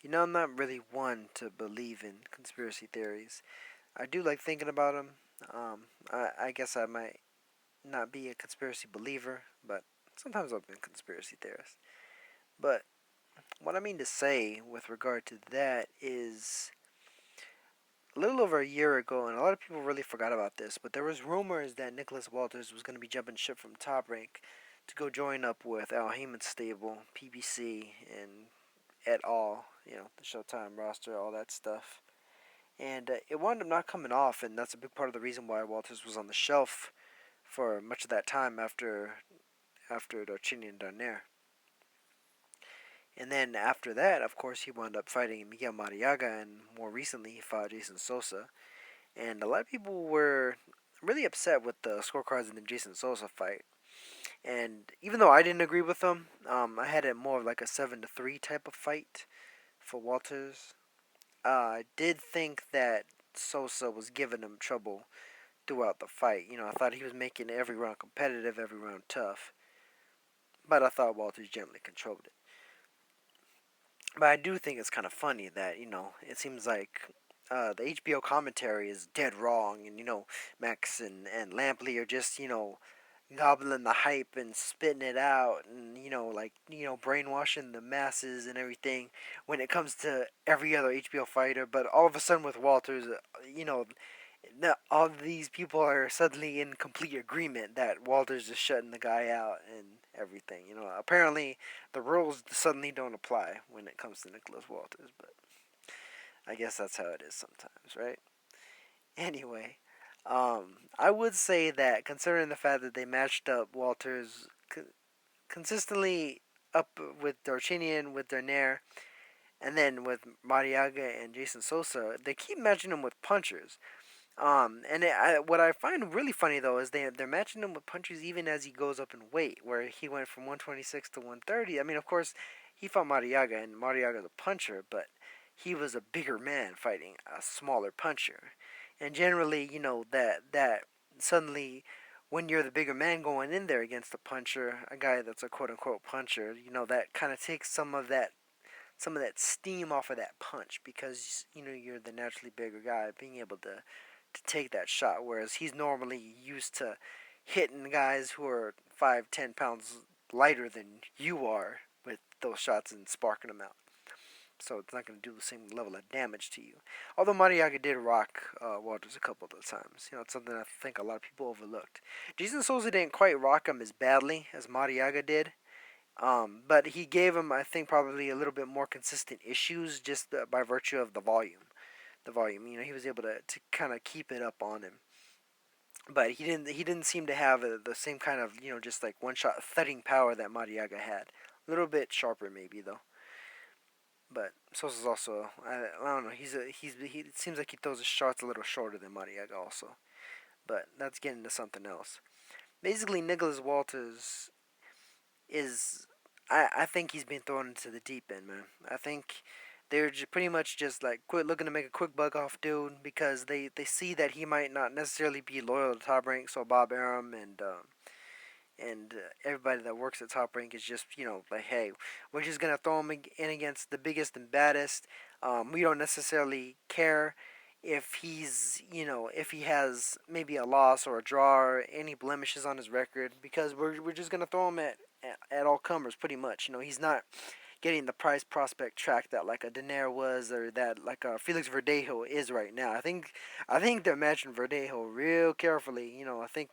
I'm not really one to believe in conspiracy theories. I do like thinking about them. I guess I might not be a conspiracy believer, but sometimes I've been a conspiracy theorist. But what I mean to say with regard to that is a little over a year ago, and a lot of people really forgot about this, but there was rumors that Nicholas Walters was going to be jumping ship from Top Rank to go join up with Al Heyman's stable, PBC, and et al. The Showtime roster, all that stuff. And it wound up not coming off, and that's a big part of the reason why Walters was on the shelf for much of that time after Darcini and Darnaire. And then after that, of course, he wound up fighting Miguel Mariaga, and more recently, he fought Jason Sosa. And a lot of people were really upset with the scorecards in the Jason Sosa fight. And even though I didn't agree with them, I had it more of like a 7-3 type of fight for Walters. I did think that Sosa was giving him trouble throughout the fight. I thought he was making every round competitive, every round tough. But I thought Walters generally controlled it. But I do think it's kind of funny that, it seems like the HBO commentary is dead wrong. And, Max and Lampley are just, gobbling the hype and spitting it out and, brainwashing the masses and everything when it comes to every other HBO fighter. But all of a sudden with Walters, all these people are suddenly in complete agreement that Walters is shutting the guy out and everything. Apparently the rules suddenly don't apply when it comes to Nicholas Walters, but I guess that's how it is sometimes, right? Anyway, I would say that considering the fact that they matched up Walters consistently up with Darchinian, with Darnaire, and then with Mariaga and Jason Sosa, they keep matching him with punchers. What I find really funny though is they're matching him with punches even as he goes up in weight, where he went from 126 to 130. I mean, of course, he fought Mariaga, and Mariaga's a puncher, but he was a bigger man fighting a smaller puncher, and generally, that suddenly. When you're the bigger man going in there against a puncher, a guy that's a quote unquote puncher, that kind of takes some of that steam off of that punch because you're the naturally bigger guy being able to take that shot, whereas he's normally used to hitting guys who are 5-10 pounds lighter than you are with those shots and sparking them out. So it's not going to do the same level of damage to you. Although Mariaga did rock Walters a couple of times. It's something I think a lot of people overlooked. Jason Souza didn't quite rock him as badly as Mariaga did. But he gave him, I think, probably a little bit more consistent issues just by virtue of the volume. The volume, he was able to kind of keep it up on him. But he didn't seem to have the same kind of just like one shot thudding power that Mariaga had. A little bit sharper maybe though. But Sosa's also I don't know he it seems like he throws his shots a little shorter than Mariaga also. But that's getting to something else. Basically, Nicholas Walters is I think he's been thrown into the deep end, man. I think they're just pretty much just like quit looking to make a quick buck off dude because they see that he might not necessarily be loyal to Top Rank. So Bob Arum and everybody that works at Top Rank is just like, hey, we're just gonna throw him in against the biggest and baddest. We don't necessarily care if if he has maybe a loss or a draw or any blemishes on his record because we're just gonna throw him at all comers pretty much. He's not getting the prize prospect track that like a Daenerys was or that like a Felix Verdejo is right now. I think they're matching Verdejo real carefully. I think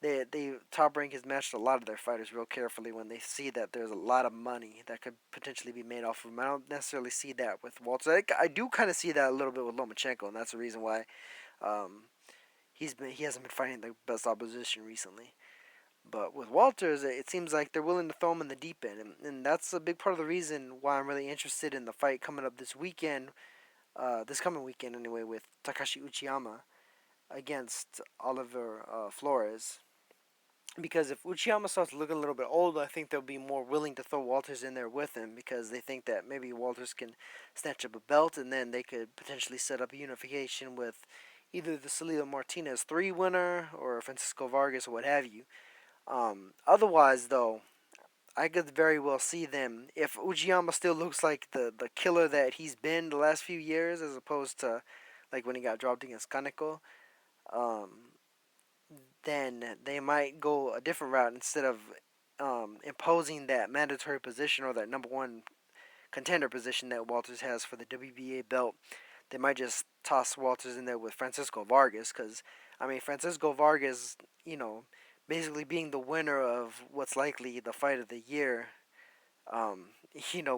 they Top Rank has matched a lot of their fighters real carefully when they see that there's a lot of money that could potentially be made off of them. I don't necessarily see that with Walter. I do kind of see that a little bit with Lomachenko, and that's the reason why um, he hasn't been fighting the best opposition recently. But with Walters, it seems like they're willing to throw him in the deep end, and that's a big part of the reason why I'm really interested in the fight coming up this weekend, this coming weekend anyway, with Takashi Uchiyama against Oliver Flores. Because if Uchiyama starts looking a little bit old, I think they'll be more willing to throw Walters in there with him because they think that maybe Walters can snatch up a belt and then they could potentially set up a unification with either the Salido Martinez 3 winner or Francisco Vargas or what have you. Otherwise, though, I could very well see them if Uchiyama still looks like the killer that he's been the last few years, as opposed to like when he got dropped against Kaneko. Um, then they might go a different route instead of imposing that mandatory position or that number one contender position that Walters has for the WBA belt. They might just toss Walters in there with Francisco Vargas because, I mean, Francisco Vargas, you know, basically being the winner of what's likely the fight of the year, um,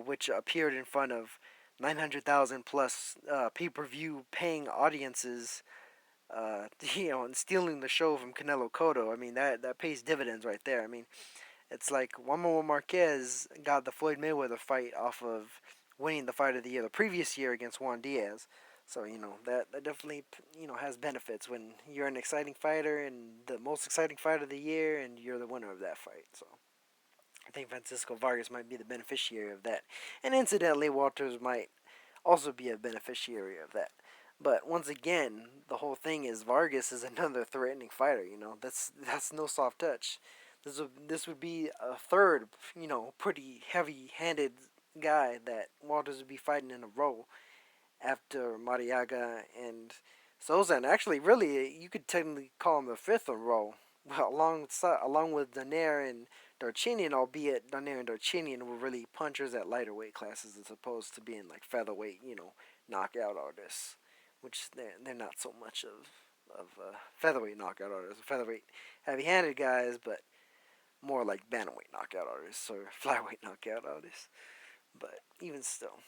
which appeared in front of 900,000 plus pay per view paying audiences, and stealing the show from Canelo Cotto. I mean, that pays dividends right there. I mean, it's like Juan Manuel Marquez got the Floyd Mayweather fight off of winning the fight of the year the previous year against Juan Diaz. So that definitely has benefits when you're an exciting fighter and the most exciting fight of the year and you're the winner of that fight. So I think Francisco Vargas might be the beneficiary of that, and incidentally, Walters might also be a beneficiary of that. But once again, the whole thing is Vargas is another threatening fighter. That's no soft touch. This would be a third, pretty heavy-handed guy that Walters would be fighting in a row after Mariaga and Souza, and actually, really, you could technically call him a fifth in a row, along with Donaire and Darchinian, albeit Donaire and Darchinian were really punchers at lighter weight classes as opposed to being like featherweight, knockout artists, which they're not so much of featherweight knockout artists, featherweight heavy-handed guys, but more like bantamweight knockout artists or flyweight knockout artists. But even still,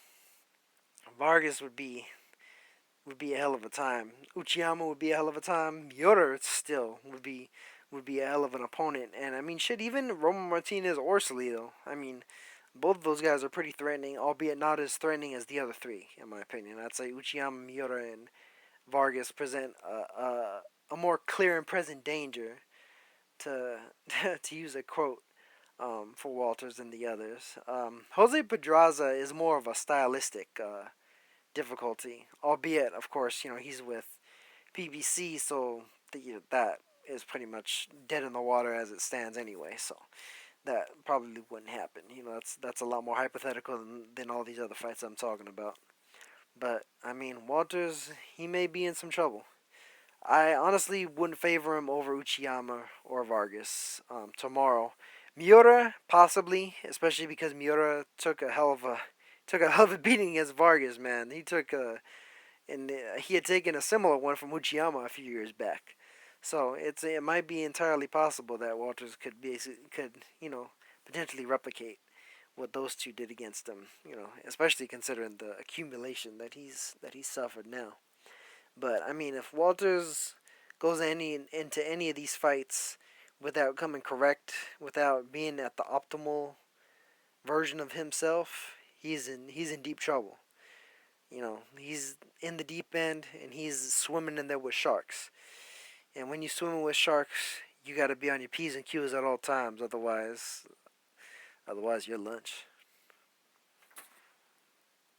Vargas would be a hell of a time. Uchiyama would be a hell of a time. Miura still would be a hell of an opponent. And I mean, shit, even Roman Martinez or Salido. I mean, both of those guys are pretty threatening, albeit not as threatening as the other three, in my opinion. I'd say Uchiyama, Miura, and Vargas present a more clear and present danger, to to use a quote, for Walters than the others. Jose Pedraza is more of a stylistic difficulty, albeit, of course, he's with PBC, so that is pretty much dead in the water as it stands anyway. So that probably wouldn't happen. That's a lot more hypothetical than all these other fights I'm talking about. But I mean, Walters, he may be in some trouble. I honestly wouldn't favor him over Uchiyama or Vargas tomorrow. Miura possibly, especially because Miura took a hell of a beating against Vargas. Man, he had taken a similar one from Uchiyama a few years back. So it might be entirely possible that Walters could potentially replicate what those two did against him. Especially considering the accumulation that he's suffered now. But I mean, if Walters goes into any of these fights without coming correct, without being at the optimal version of himself, he's in deep trouble. He's in the deep end and he's swimming in there with sharks. And when you're swimming with sharks, you got to be on your p's and q's at all times. Otherwise, you're lunch.